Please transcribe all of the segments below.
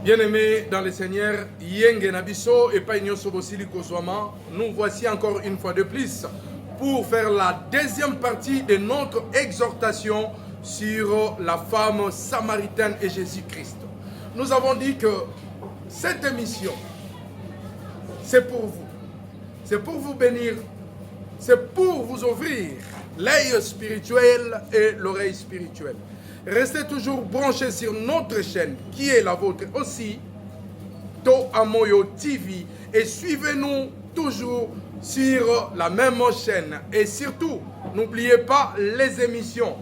Bien-aimés dans le Seigneur, Yenge Nabiso et Paigno Sobosili Kozwama, nous voici encore une fois de plus pour faire la deuxième partie de notre exhortation sur la femme samaritaine et Jésus-Christ. Nous avons dit que cette émission, c'est pour vous. C'est pour vous bénir. C'est pour vous ouvrir l'œil spirituel et l'oreille spirituelle. Restez toujours branchés sur notre chaîne, qui est la vôtre aussi, To Amoyo TV, et suivez-nous toujours sur la même chaîne. Et surtout, n'oubliez pas les émissions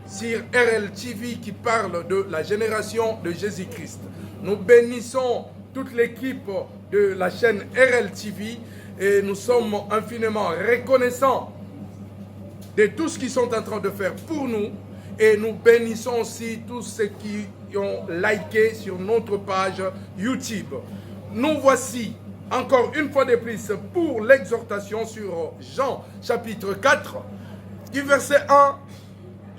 sur RL TV qui parlent de la génération de Jésus-Christ. Nous bénissons toute l'équipe de la chaîne RL TV et nous sommes infiniment reconnaissants de tout ce qu'ils sont en train de faire pour nous. Et nous bénissons aussi tous ceux qui ont liké sur notre page YouTube. Nous voici encore une fois de plus pour l'exhortation sur Jean chapitre 4, du verset 1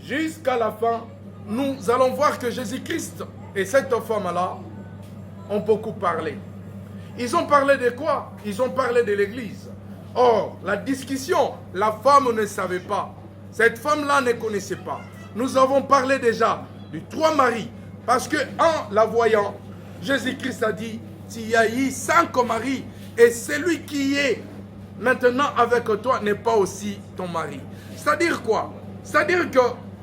jusqu'à la fin. Nous allons voir que Jésus-Christ et cette femme-là ont beaucoup parlé. Ils ont parlé de quoi? Ils ont parlé de l'Église. Or, la discussion, la femme ne savait pas. Cette femme-là ne connaissait pas. Nous avons parlé déjà de 3 maris. Parce que en la voyant, Jésus-Christ a dit, il y a eu 5 maris. Et celui qui est maintenant avec toi n'est pas aussi ton mari. C'est-à-dire quoi? C'est-à-dire que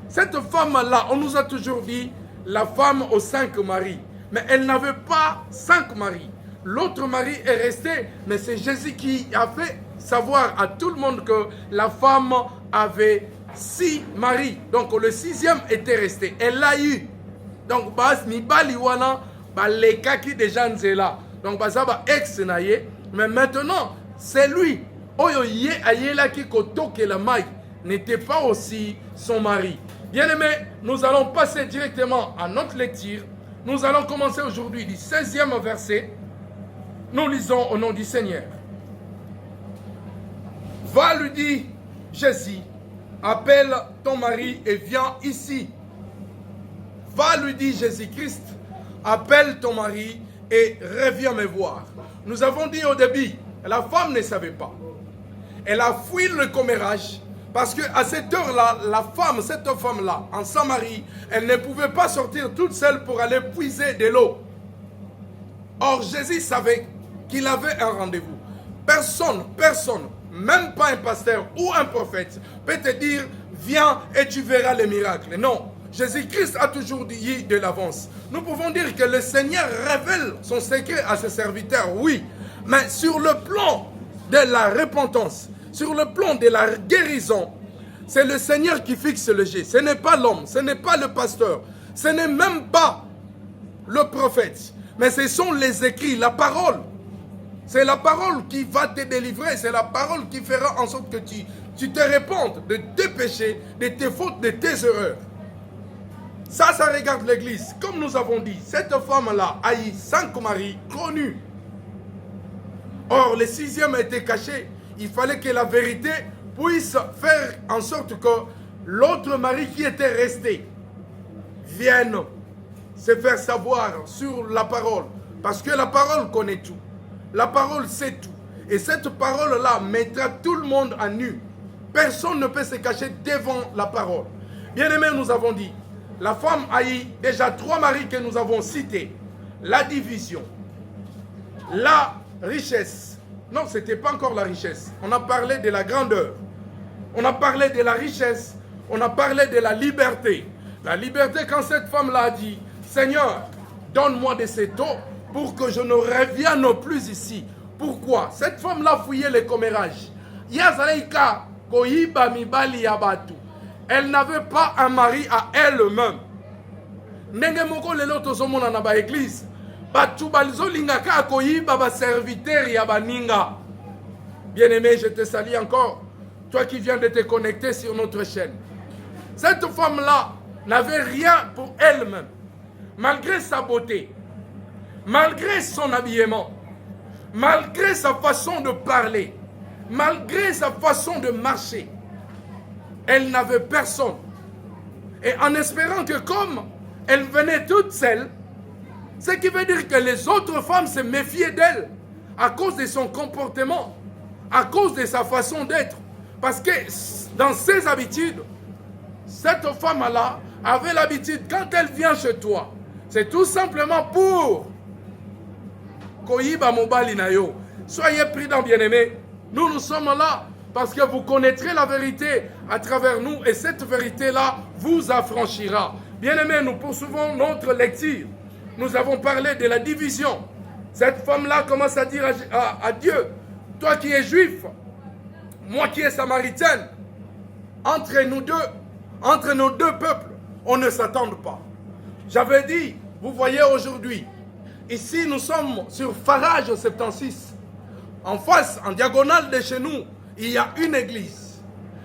cette femme-là, on nous a toujours dit, la femme aux 5 maris. Mais elle n'avait pas 5 maris. L'autre mari est resté, mais c'est Jésus qui a fait savoir à tout le monde que la femme avait 6 maris. Donc le 6e était resté. Elle l'a eu. Donc bas mi baliwana baleka qui déjà nzela. Donc bas ba ex naye. Mais maintenant c'est lui. Oyo ye ayela ki kotoke la maille n'était pas aussi son mari. Bien aimé, nous allons passer directement à notre lecture. Nous allons commencer aujourd'hui du 16e verset. Nous lisons au nom du Seigneur. Va, lui dit Jésus, appelle ton mari et viens ici. Va, lui dit Jésus-Christ, appelle ton mari et reviens me voir. Nous avons dit au début, la femme ne savait pas. Elle a fui le commérage parce qu'à cette heure-là, la femme, cette femme-là, en Samarie, elle ne pouvait pas sortir toute seule pour aller puiser de l'eau. Or, Jésus savait qu'il avait un rendez-vous. Personne, même pas un pasteur ou un prophète, peut te dire, viens et tu verras les miracles. Non, Jésus-Christ a toujours dit de l'avance. Nous pouvons dire que le Seigneur révèle son secret à ses serviteurs, oui. Mais sur le plan de la repentance, sur le plan de la guérison, c'est le Seigneur qui fixe le jet. Ce n'est pas l'homme, ce n'est pas le pasteur, ce n'est même pas le prophète. Mais ce sont les écrits, la parole. C'est la parole qui va te délivrer. C'est la parole qui fera en sorte que tu te répandes de tes péchés, de tes fautes, de tes erreurs. Ça regarde l'Église. Comme nous avons dit, cette femme-là a eu 5 maris connus. Or, le 6e était caché. Il fallait que la vérité puisse faire en sorte que l'autre mari qui était resté vienne se faire savoir sur la parole. Parce que la parole connaît tout. La parole sait tout. Et cette parole-là mettra tout le monde à nu. Personne ne peut se cacher devant la parole. Bien aimé, nous avons dit, la femme a eu déjà 3 maris que nous avons cités. La division, la richesse. Non, ce n'était pas encore la richesse. On a parlé de la grandeur. On a parlé de la richesse. On a parlé de la liberté. La liberté quand cette femme-là a dit, Seigneur, donne-moi de cette eau pour que je ne revienne plus ici. Pourquoi? Cette femme-là fouillait les commérages. Elle n'avait pas un mari à elle-même. Bien-aimé, je te salue encore, toi qui viens de te connecter sur notre chaîne. Cette femme-là n'avait rien pour elle-même. Malgré sa beauté, malgré son habillement, malgré sa façon de parler, malgré sa façon de marcher, elle n'avait personne. Et en espérant que comme elle venait toute seule, Ce qui veut dire que les autres femmes se méfiaient d'elle à cause de son comportement, à cause de sa façon d'être. Parce que dans ses habitudes, cette femme-là avait l'habitude, quand elle vient chez toi, c'est tout simplement pour Koyiba Mobali Nayo. Soyez prudents, bien-aimés. Nous sommes là parce que vous connaîtrez la vérité à travers nous et cette vérité-là vous affranchira. Bien-aimés, nous poursuivons notre lecture. Nous avons parlé de la division. Cette femme-là commence à dire à Dieu, toi qui es juif, moi qui es samaritaine, entre nos deux peuples, on ne s'attend pas. J'avais dit, vous voyez aujourd'hui, ici nous sommes sur Farage 76. En face, en diagonale de chez nous, il y a une église.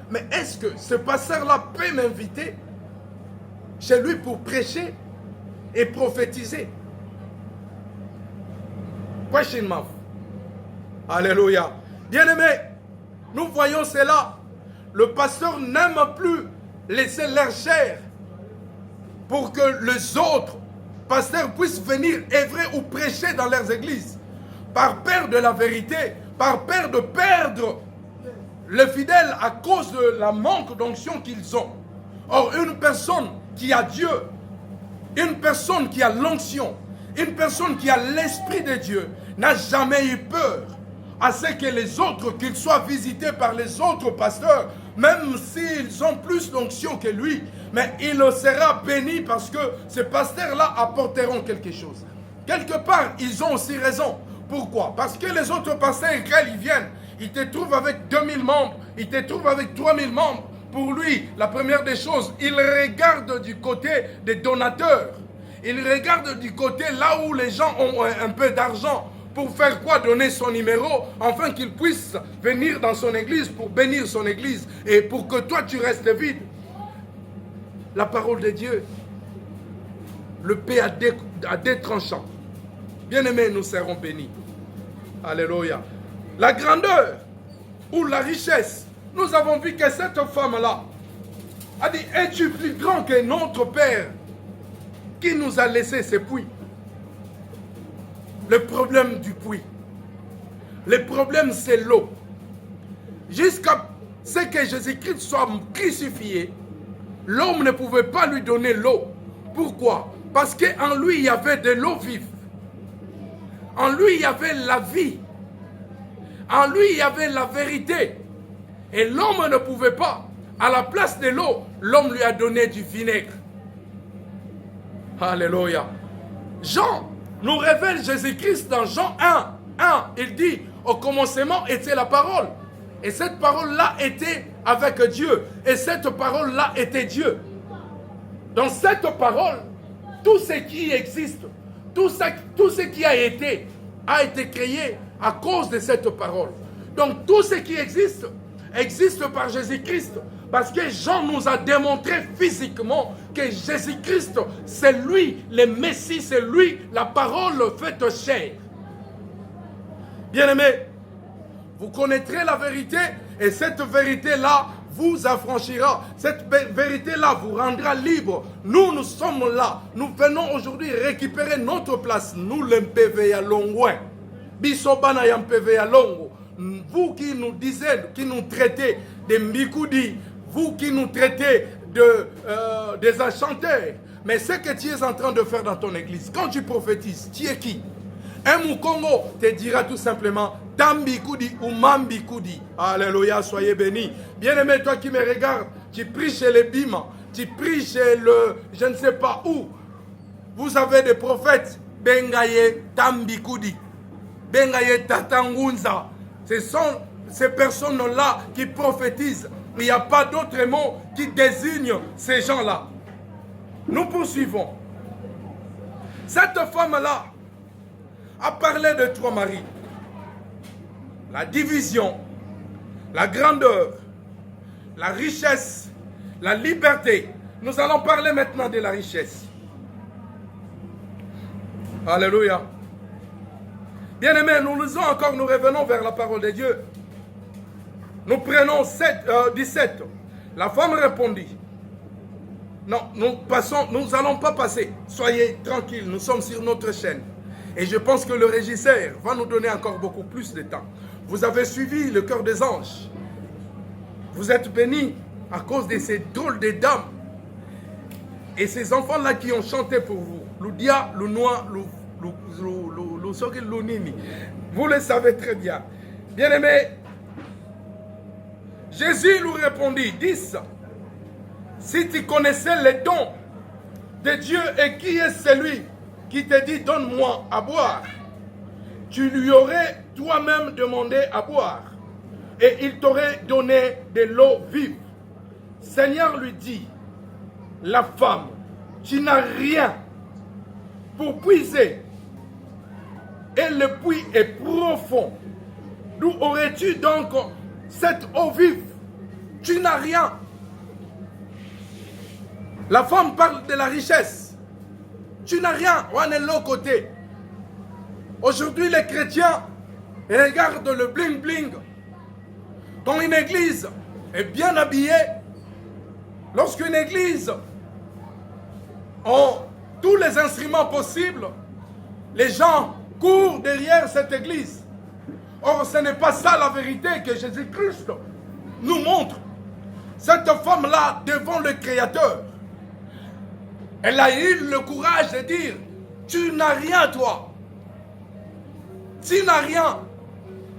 Mais est-ce que ce pasteur-là peut m'inviter chez lui pour prêcher et prophétiser? Question mark. Alléluia. Bien-aimés, nous voyons cela. Le pasteur n'aime plus laisser leur chair pour que les autres pasteurs puissent venir œuvrer ou prêcher dans leurs églises. Par peur de la vérité, par peur de perdre les fidèles à cause de la manque d'onction qu'ils ont. Or, une personne qui a Dieu, une personne qui a l'onction, une personne qui a l'Esprit de Dieu, n'a jamais eu peur à ce que les autres, qu'ils soient visités par les autres pasteurs, même s'ils ont plus d'onction que lui, mais il sera béni parce que ces pasteurs-là apporteront quelque chose. Quelque part, ils ont aussi raison. Pourquoi? Parce que les autres pasteurs, quand ils viennent, ils te trouvent avec 2000 membres, ils te trouvent avec 3000 membres. Pour lui, la première des choses, il regarde du côté des donateurs. Il regarde du côté là où les gens ont un peu d'argent. Pour faire quoi? Donner son numéro, afin qu'il puisse venir dans son église pour bénir son église et pour que toi tu restes vide. La parole de Dieu, le paix à des tranchants. Bien-aimés, nous serons bénis. Alléluia. La grandeur ou la richesse, nous avons vu que cette femme-là a dit, es-tu plus grand que notre Père qui nous a laissé ces puits? Le problème du puits, le problème c'est l'eau. Jusqu'à ce que Jésus-Christ soit crucifié, l'homme ne pouvait pas lui donner l'eau. Pourquoi? Parce qu'en lui il y avait de l'eau vive. En lui il y avait la vie. En lui il y avait la vérité. Et l'homme ne pouvait pas. À la place de l'eau, l'homme lui a donné du vinaigre. Alléluia. Jean nous révèle Jésus-Christ dans Jean 1. Il dit, au commencement était la parole. Et cette parole-là était avec Dieu. Et cette parole-là était Dieu. Dans cette parole, tout ce qui existe, tout ce qui a été créé à cause de cette parole. Donc tout ce qui existe par Jésus-Christ. Parce que Jean nous a démontré physiquement que Jésus-Christ, c'est lui, le Messie, c'est lui, la parole faite chair. Bien-aimés, vous connaîtrez la vérité et cette vérité-là vous affranchira. Cette vérité-là vous rendra libre. Nous sommes là. Nous venons aujourd'hui récupérer notre place. Nous, l'MPV à Longouin. Bisobana MPV à Longo. Vous qui nous disiez, qui nous traitez de Mbikoudi, vous qui nous traitez des enchanteurs, mais ce que tu es en train de faire dans ton église, quand tu prophétises, tu es qui? Un Mukongo te dira tout simplement Tambikoudi ou Mambikoudi. Alléluia, soyez bénis. Bien-aimé, toi qui me regardes, tu pries chez les Bima, tu pries chez le je ne sais pas où. Vous avez des prophètes, Bengaye Tambikoudi, Bengaye Tatangunza. Ce sont ces personnes-là qui prophétisent. Il n'y a pas d'autre mot qui désigne ces gens-là. Nous poursuivons. Cette femme-là a parlé de trois maris. La division, la grandeur, la richesse, la liberté. Nous allons parler maintenant de la richesse. Alléluia. Bien-aimés, nous lisons encore, nous revenons vers la parole de Dieu. Nous prenons 17. La femme répondit, Non, nous allons pas passer. Soyez tranquilles, nous sommes sur notre chaîne. Et je pense que le régisseur va nous donner encore beaucoup plus de temps. Vous avez suivi le cœur des anges. Vous êtes bénis à cause de ces drôles de dames. Et ces enfants-là qui ont chanté pour vous. Ludia, Lunoa, Lunini. Vous le savez très bien. Bien-aimés, Jésus lui répondit, 10. Si tu connaissais les dons de Dieu et qui est celui qui te dit donne-moi à boire, tu lui aurais toi-même demandé à boire et il t'aurait donné de l'eau vive. Seigneur lui dit, la femme, tu n'as rien pour puiser et le puits est profond. D'où aurais-tu donc cette eau vive? Tu n'as rien. La femme parle de la richesse. Tu n'as rien. On est l'autre côté. Aujourd'hui, les chrétiens regardent le bling-bling. Quand une église est bien habillée, lorsqu'une église a tous les instruments possibles, les gens courent derrière cette église. Or, ce n'est pas ça la vérité que Jésus-Christ nous montre. Cette femme-là, devant le Créateur, elle a eu le courage de dire, tu n'as rien toi. Tu n'as rien.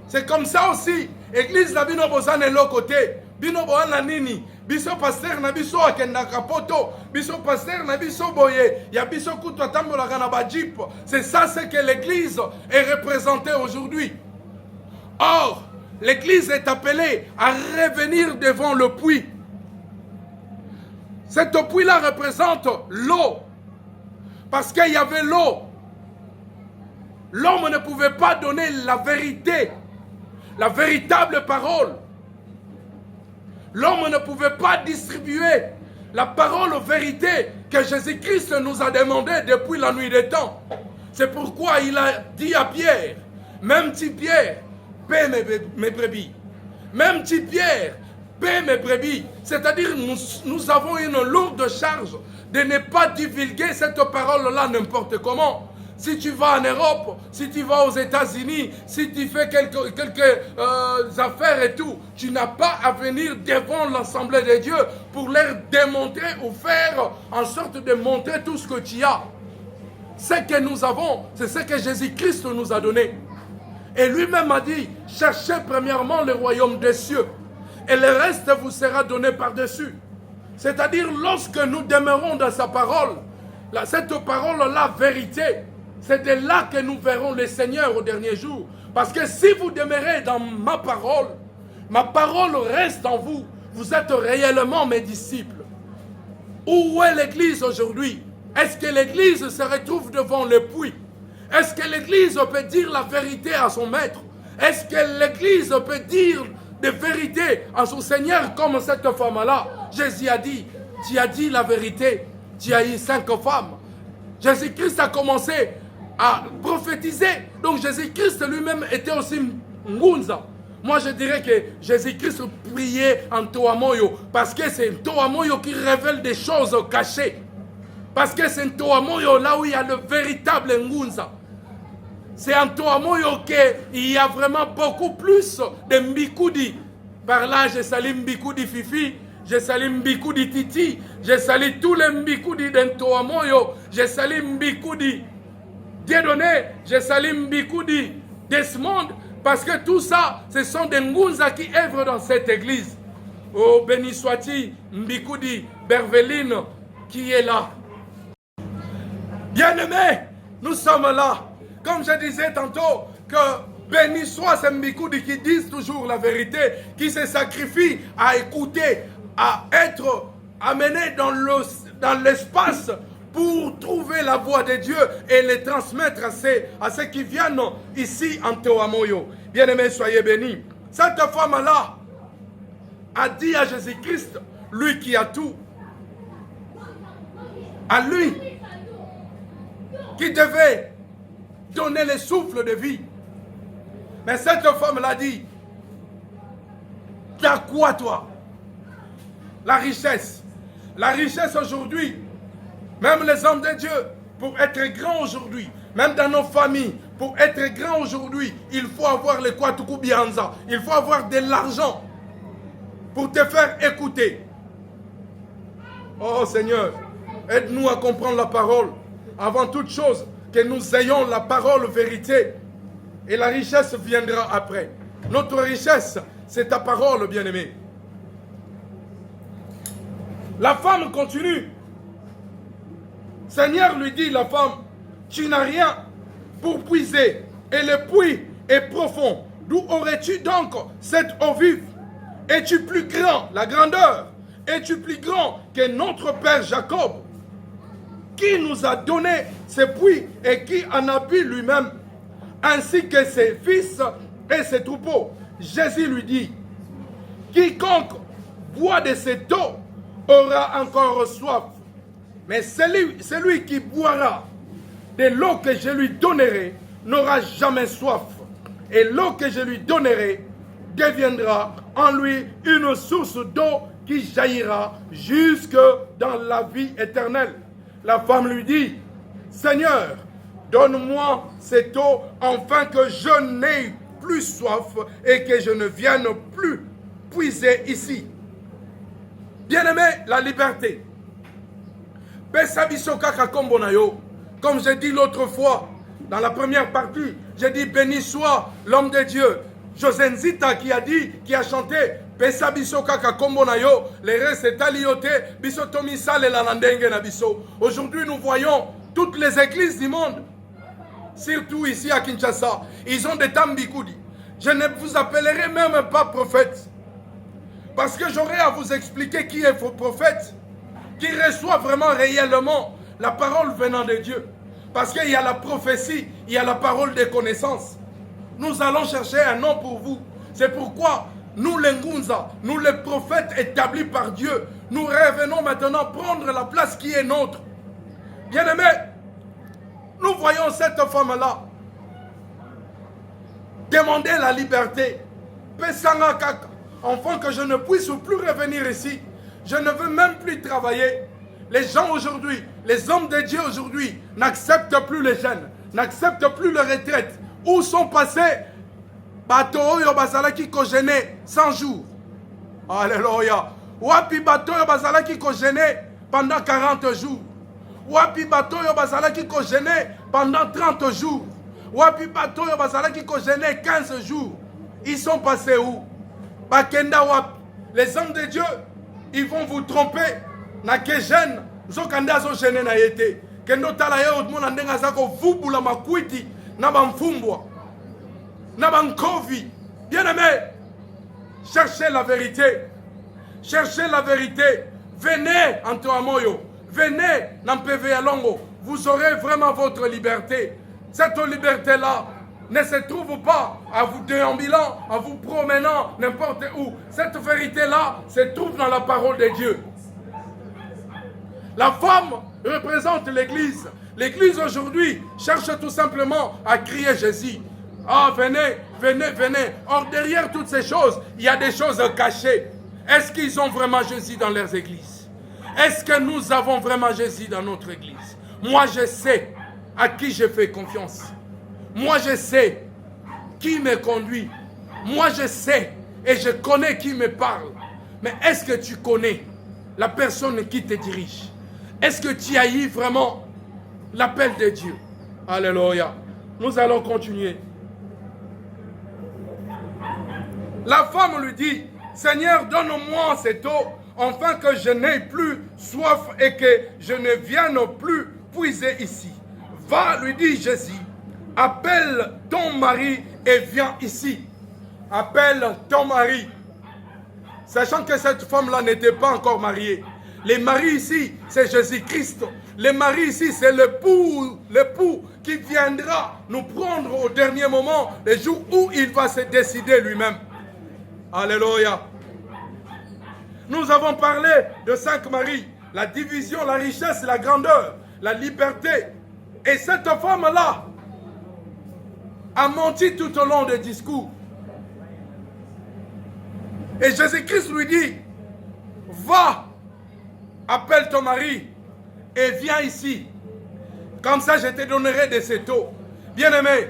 C'est comme ça aussi. Église la bino bozane l'autre côté. Bino boana nini. Biso pasteur na biso akenda kapoto. Biso pasteur na biso boye. Ya biso kuto tambola kana ba jeep. C'est ça ce que l'église est représentée aujourd'hui. Or, l'église est appelée à revenir devant le puits. Cette puits-là représente l'eau. Parce qu'il y avait l'eau. L'homme ne pouvait pas donner la vérité, la véritable parole. L'homme ne pouvait pas distribuer la parole vérité que Jésus-Christ nous a demandé depuis la nuit des temps. C'est pourquoi il a dit à Pierre, même si Pierre paie mes brebis, même si Pierre paie mes brebis, c'est-à-dire nous avons une lourde charge de ne pas divulguer cette parole-là n'importe comment. Si tu vas en Europe, si tu vas aux États-Unis, si tu fais quelques affaires et tout, tu n'as pas à venir devant l'Assemblée de Dieu pour leur démontrer ou faire en sorte de montrer tout ce que tu as. Ce que nous avons, c'est ce que Jésus-Christ nous a donné. Et lui-même a dit, cherchez premièrement le royaume des cieux et le reste vous sera donné par-dessus. C'est-à-dire lorsque nous demeurons dans sa parole, cette parole-là, vérité, c'est de là que nous verrons le Seigneur au dernier jour. Parce que si vous demeurez dans ma parole reste en vous, vous êtes réellement mes disciples. Où est l'église aujourd'hui? Est-ce que l'église se retrouve devant le puits? Est-ce que l'église peut dire la vérité à son maître? Est-ce que l'église peut dire de vérité à son Seigneur comme cette femme-là? Jésus a dit, tu as dit la vérité, tu as eu 5 femmes. Jésus-Christ a commencé à prophétiser. Donc Jésus-Christ lui-même était aussi Ngunza. Moi je dirais que Jésus-Christ priait en Toamoyo parce que c'est Toamoyo qui révèle des choses cachées. Parce que c'est Toamoyo là où il y a le véritable Ngunza. C'est en Toamoyo qu'il y a vraiment beaucoup plus de Mbikoudi. Par là je salue Mbikoudi Fifi, je salue Mbikoudi Titi, je salue tous les Mbikoudi d'Ntoamoyo, je salue Mbikoudi Dieudonné, je salue Mbikoudi Desmond, parce que tout ça, ce sont des Ngunza qui œuvrent dans cette église. Oh, béni soit-il, Mbikoudi Berveline, qui est là. Bien-aimés, nous sommes là. Comme je disais tantôt, que béni soit ces Mbikoudi qui disent toujours la vérité, qui se sacrifient à écouter, à être amenés dans l'espace pour trouver la voix de Dieu et les transmettre à ceux qui viennent ici en Toamoyo. Bien-aimés, soyez bénis. Cette femme-là a dit à Jésus-Christ, lui qui a tout, à lui qui devait donner le souffle de vie. Mais cette femme l'a dit, t'as quoi toi? La richesse. La richesse aujourd'hui, même les hommes de Dieu, pour être grands aujourd'hui, même dans nos familles, pour être grand aujourd'hui, il faut avoir le Kwatuku Bianza. Il faut avoir de l'argent pour te faire écouter. Oh Seigneur, aide-nous à comprendre la parole. Avant toute chose, que nous ayons la parole vérité. Et la richesse viendra après. Notre richesse, c'est ta parole, bien-aimé. La femme continue. Seigneur lui dit, la femme, tu n'as rien pour puiser, et le puits est profond. D'où aurais-tu donc cette eau vive? Es-tu plus grand, la grandeur? Es-tu plus grand que notre père Jacob, qui nous a donné ce puits et qui en a bu lui-même, ainsi que ses fils et ses troupeaux? Jésus lui dit, quiconque boit de cette eau aura encore soif, mais celui qui boira de l'eau que je lui donnerai n'aura jamais soif. Et l'eau que je lui donnerai deviendra en lui une source d'eau qui jaillira jusque dans la vie éternelle. La femme lui dit, Seigneur, donne-moi cette eau afin que je n'aie plus soif et que je ne vienne plus puiser ici. Bien-aimé, la liberté. Comme j'ai dit l'autre fois, dans la première partie, j'ai dit béni soit l'homme de Dieu, José Nzita, qui a chanté Pesa biso kaka kombo na yo, les restes taliote, biso tomisa le landenge na biso. Aujourd'hui, nous voyons toutes les églises du monde, surtout ici à Kinshasa, ils ont des tambikoudi. Je ne vous appellerai même pas prophète, parce que j'aurai à vous expliquer qui est vos prophètes, qui reçoit vraiment réellement la parole venant de Dieu. Parce qu'il y a la prophétie, il y a la parole de connaissance. Nous allons chercher un nom pour vous. C'est pourquoi nous les Ngunza, nous les prophètes établis par Dieu, nous revenons maintenant prendre la place qui est nôtre. Bien-aimés, nous voyons cette femme-là demander la liberté. Pesanga kaka, afin que je ne puisse plus revenir ici. Je ne veux même plus travailler. Les gens aujourd'hui, les hommes de Dieu aujourd'hui, n'acceptent plus les jeunes, n'acceptent plus les retraites. Où sont passés bateau yo bazalaki ko gêné 100 jours? Alléluia. Wapi bateau yo bazalaki ko gêné pendant 40 jours? Wapi bateau yo bazalaki ko gêné pendant 30 jours? Wapi bateau yo bazalaki ko gêné 15 jours? Ils sont passés où? Bakenda wap. Les hommes de Dieu, ils vont vous tromper. Na ke jeune, zokanda zo gêné na yete. Kendo tala yo mona ndenga zako vubula makwiti na bamfumbwa. Na bankovi. Bien-aimé, cherchez la vérité. Cherchez la vérité. Venez en Toamoyo. Venez dans PV Longo. Vous aurez vraiment votre liberté. Cette liberté-là ne se trouve pas à vous déambulant, à vous promenant n'importe où. Cette vérité-là se trouve dans la parole de Dieu. La femme représente l'Église. L'Église aujourd'hui cherche tout simplement à crier Jésus. Ah, venez, venez, venez. Or, derrière toutes ces choses, il y a des choses cachées. Est-ce qu'ils ont vraiment Jésus dans leurs églises? Est-ce que nous avons vraiment Jésus dans notre église? Moi, je sais à qui je fais confiance. Moi, je sais qui me conduit. Moi, je sais et je connais qui me parle. Mais est-ce que tu connais la personne qui te dirige? Est-ce que tu as eu vraiment l'appel de Dieu? Alléluia. Nous allons continuer. La femme lui dit, Seigneur, donne-moi cette eau, afin que je n'aie plus soif et que je ne vienne plus puiser ici. Va, lui dit Jésus, appelle ton mari et viens ici. Appelle ton mari. Sachant que cette femme-là n'était pas encore mariée. Les maris ici, c'est Jésus-Christ. Les maris ici, c'est l'époux qui viendra nous prendre au dernier moment, le jour où il va se décider lui-même. Alléluia. Nous avons parlé de 5 maris. La division, la richesse, la grandeur, la liberté. Et cette femme-là a menti tout au long du discours. Et Jésus-Christ lui dit, va appelle ton mari et viens ici. Comme ça, je te donnerai de cette eau. Bien-aimés,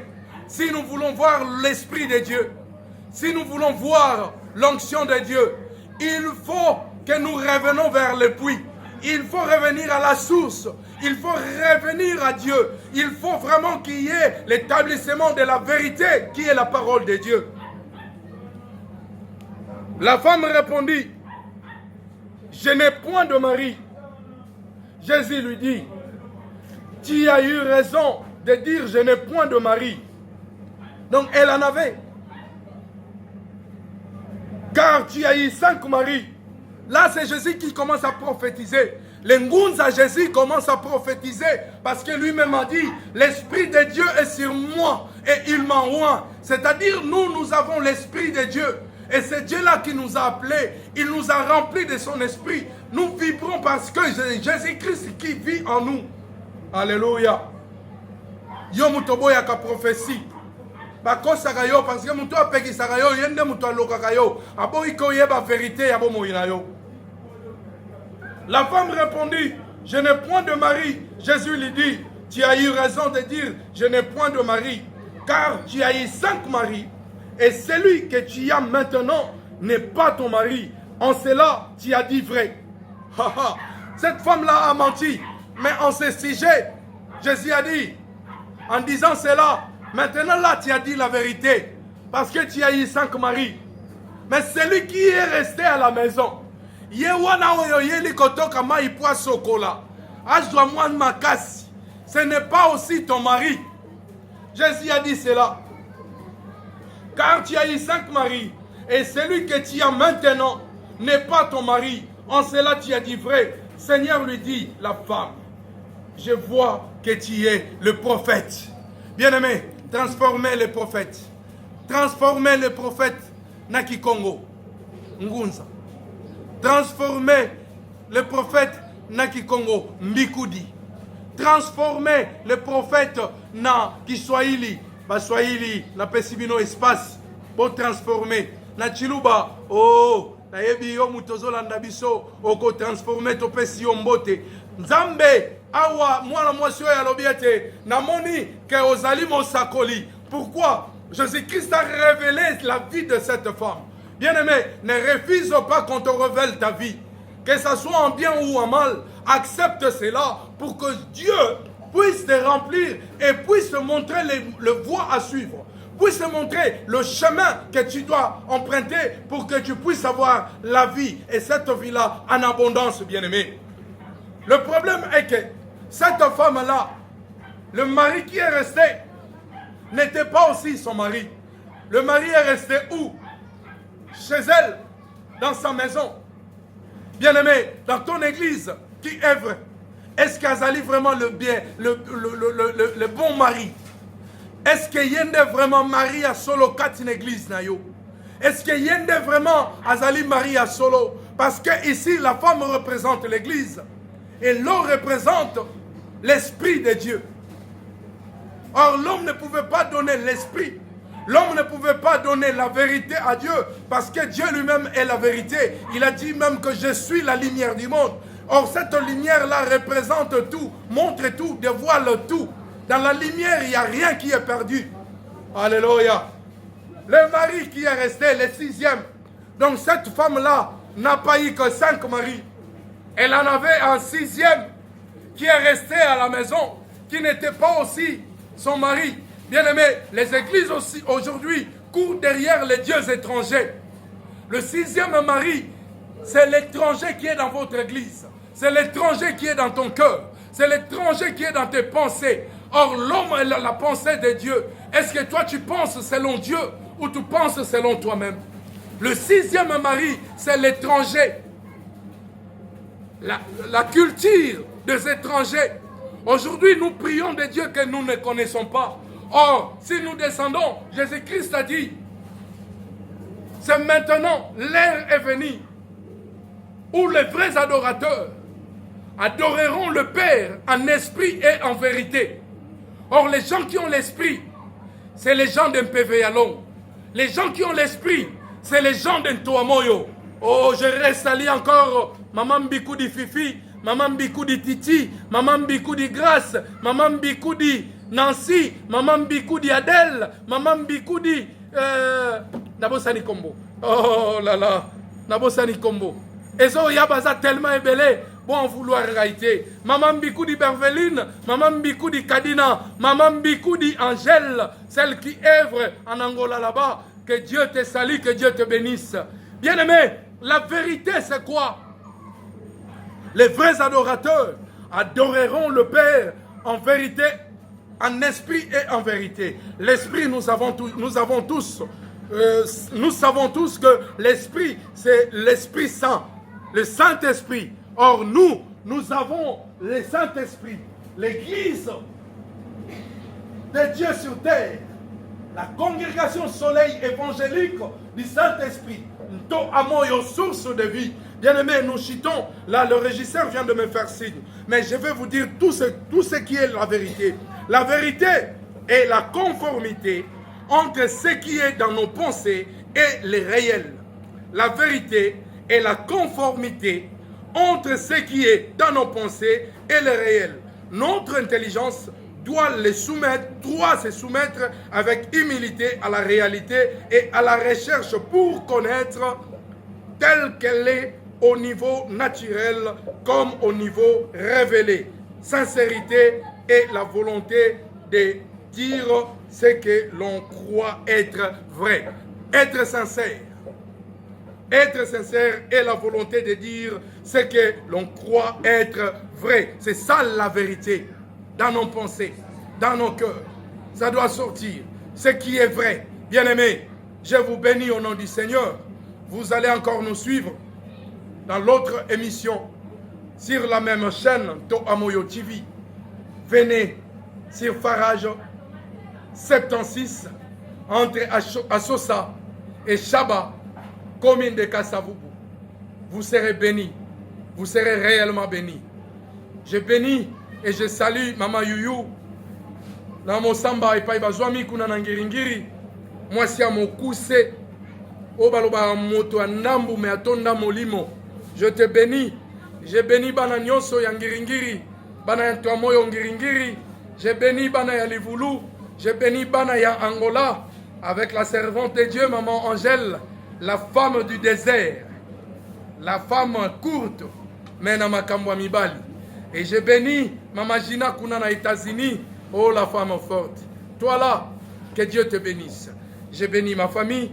si nous voulons voir l'Esprit de Dieu, si nous voulons voir l'onction de Dieu, il faut que nous revenions vers le puits. Il faut revenir à la source. Il faut revenir à Dieu. Il faut vraiment qu'il y ait l'établissement de la vérité qui est la parole de Dieu. La femme répondit, je n'ai point de mari. Jésus lui dit, tu as eu raison de dire je n'ai point de mari. Donc elle en avait. Car tu as eu 5 maris. Là c'est Jésus qui commence à prophétiser. L'Ngunza Jésus commence à prophétiser parce que lui-même a dit, l'Esprit de Dieu est sur moi et il m'envoie. C'est-à-dire nous avons l'Esprit de Dieu. Et c'est Dieu-là qui nous a appelés. Il nous a remplis de son esprit. Nous vibrons parce que Jésus-Christ qui vit en nous. Alléluia. Yo mutoboya ka prophétie. Bakosaka yo parce que muto apekisaka yo yende muto alokaka yo. Aboyi ko yeba vérité ya bomoyina yo. La femme répondit, je n'ai point de mari. Jésus lui dit, tu as eu raison de dire, je n'ai point de mari. Car tu as eu 5 maris. Et celui que tu as maintenant n'est pas ton mari. En cela, tu as dit vrai. Cette femme-là a menti. Mais en ce sujet, Jésus a dit, en disant cela, maintenant là, tu as dit la vérité. Parce que tu as eu 5 maris. Mais celui qui est resté à la maison, ce n'est pas aussi ton mari. Jésus a dit cela. Car tu as eu 5 maris, et celui que tu as maintenant n'est pas ton mari. En cela tu as dit vrai. Seigneur lui dit, la femme, je vois que tu es le prophète. Bien-aimé, transformez le prophète. Transformez le prophète Naki Congo. Ngunza. Transformez le prophète Naki Congo. Mbikudi. Transformez le prophète na Kiswahili. Baswahili na pesibino espace pour transformer na chiluba na yebi yo mutozolanda biso oko transformer to pesi yo mbote nzambe awa mwana mwasi oyo alobi ete namoni ke ozali mosakoli. Pourquoi? Jésus-Christ a révélé la vie de cette femme. Bien-aimé, ne refuse pas qu'on te révèle ta vie, que ça soit en bien ou en mal. Accepte cela pour que Dieu puisse te remplir et puisse te montrer le voie à suivre, puisse te montrer le chemin que tu dois emprunter pour que tu puisses avoir la vie et cette vie-là en abondance, bien-aimé. Le problème est que cette femme-là, le mari qui est resté n'était pas aussi son mari. Le mari est resté où? Chez elle, dans sa maison. Bien-aimé, dans ton église qui œuvre, est-ce qu'Azali vraiment le bien, le bon mari? Est-ce que Yende vraiment mari à solo 4 in église na yo? Est-ce que Yende vraiment Azali mari à solo? Parce que ici la femme représente l'église et l'homme représente l'esprit de Dieu. Or l'homme ne pouvait pas donner l'esprit. L'homme ne pouvait pas donner la vérité à Dieu parce que Dieu lui-même est la vérité. Il a dit même que je suis la lumière du monde. Or, cette lumière-là représente tout, montre tout, dévoile tout. Dans la lumière, il n'y a rien qui est perdu. Alléluia. Le mari qui est resté, le 6e. Donc, cette femme-là n'a pas eu que 5 maris. Elle en avait un 6e qui est resté à la maison, qui n'était pas aussi son mari. Bien-aimé, les églises aussi aujourd'hui courent derrière les dieux étrangers. Le 6e mari, c'est l'étranger qui est dans votre église. C'est l'étranger qui est dans ton cœur. C'est l'étranger qui est dans tes pensées. Or, l'homme est la pensée de Dieu. Est-ce que toi, tu penses selon Dieu ou tu penses selon toi-même? Le 6e mari, c'est l'étranger. La culture des étrangers. Aujourd'hui, nous prions de Dieu que nous ne connaissons pas. Or, si nous descendons, Jésus-Christ a dit, c'est maintenant, l'heure est venue, où les vrais adorateurs adoreront le Père en esprit et en vérité. Or, les gens qui ont l'esprit, c'est les gens d'un PV-Yalong. Les gens qui ont l'esprit, c'est les gens d'un Toamoyo. Oh, je reste allé encore, Maman Mbikudi Fifi, Maman Bikoudi Titi, Maman Bikoudi Grace, Maman Bikoudi Nancy, Maman Bikoudi Adèle, Maman Bikoudi Nabosani Kombo. Oh là là, Nabosani Kombo. Et ça, il y a tellement ébélé. Bon, en vouloir réalité. Maman Bikoudi Berveline, Maman Bikoudi Kadina, Maman Bikoudi Angèle, celle qui œuvre en Angola là-bas. Que Dieu te salue, que Dieu te bénisse. Bien-aimé, la vérité c'est quoi? Les vrais adorateurs adoreront le Père en vérité, en esprit et en vérité. L'esprit, nous savons tous que l'esprit, c'est l'Esprit Saint, le Saint-Esprit. Or, nous avons le Saint-Esprit, l'Église de Dieu sur terre, la congrégation Soleil évangélique du Saint-Esprit. Amoyo, source de vie. Bien-aimé, nous chitons. Là, le régisseur vient de me faire signe. Mais je vais vous dire tout ce qui est la vérité. La vérité est la conformité entre ce qui est dans nos pensées et les réels. La vérité est la conformité entre ce qui est dans nos pensées et les réels. Notre intelligence doit se soumettre avec humilité à la réalité et à la recherche pour connaître telle qu'elle est au niveau naturel comme au niveau révélé. Sincérité et la volonté de dire ce que l'on croit être vrai. Être sincère. Être sincère et la volonté de dire ce que l'on croit être vrai. C'est ça la vérité. Dans nos pensées, dans nos cœurs. Ça doit sortir. Ce qui est vrai. Bien-aimés, je vous bénis au nom du Seigneur. Vous allez encore nous suivre dans l'autre émission sur la même chaîne, Toamoyo TV. Venez sur Farage 76 entre Assosa et Chaba, commune de Kassavubu. Vous serez bénis. Vous serez réellement bénis. Je bénis et je salue Maman Youyou. Na Mosamba et Paibazwami kuna nangiringiri. Moi si à mon kousé. Obaloba moto anambu me atonda molimo. Je te bénis. Je bénis bana nyonso ya ngiringiri. Bana ya Toamoyo ngiringiri. Je bénis bana ya Livulu. Je bénis bana ya Angola. Avec la servante de Dieu, Maman Angèle. La femme du désert. La femme courte. Mena makambo mibali. Et je bénis Maman Gina Kunana États-Unis. Oh la femme forte. Toi là, que Dieu te bénisse. Je bénis ma famille.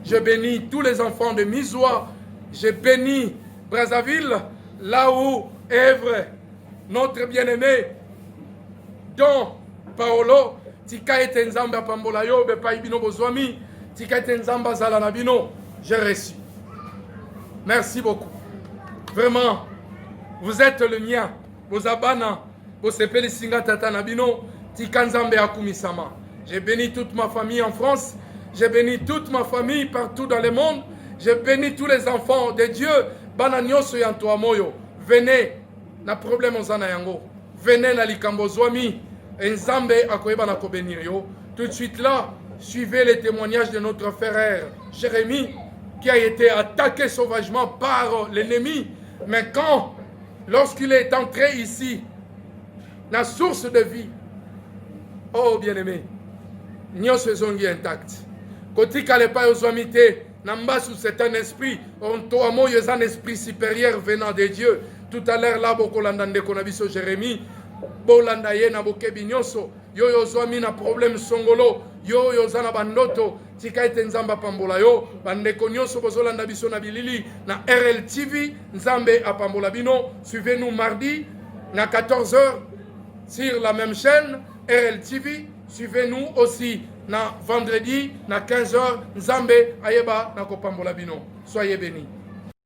Je bénis tous les enfants de Mizoua. Je bénis Brazzaville, là où œuvre notre bien-aimé, Don Paolo. Tika ete nzamba pambola yo, bepa ibino bozwami. Tika ete nzamba zala nabino. J'ai reçu. Merci beaucoup. Vraiment, vous êtes le mien. Vos abana, vos sepeli singa tata nabino. Tika nzambe akumisama. J'ai béni toute ma famille en France. J'ai béni toute ma famille partout dans le monde. J'ai béni tous les enfants de Dieu. Bana nyoso ya Toamoyo. Venez, na problème ozana yango. Venez na likambo zwami. Nzambe akoyeba na ko bénir yo. Tout de suite là, suivez les témoignages de notre frère Jérémie, qui a été attaqué sauvagement par l'ennemi. Mais lorsqu'il est entré ici, la source de vie, oh bien-aimé, nyoso ezongi intact. Kotika le pa yozwamite, Nambasu c'est un esprit, Toamoyo est un esprit supérieur venant de Dieu. Tout à l'heure là, Bokolanda Ndekonabiso Jérémie, Bolanda ye na bokebi nyonso, yo yozwami na problème songolo, yo yozana bandoto, tika ete nzamba pambola yo, bandeko nyonso bozolanda biso na bilili, na RL TV, nzambe apambola bino, suivez-nous mardi, na 14h, sur la même chaîne, RL TV, suivez-nous aussi na vendredi, na 15h, nzambe ayeba na kopambola bino. Soyez bénis.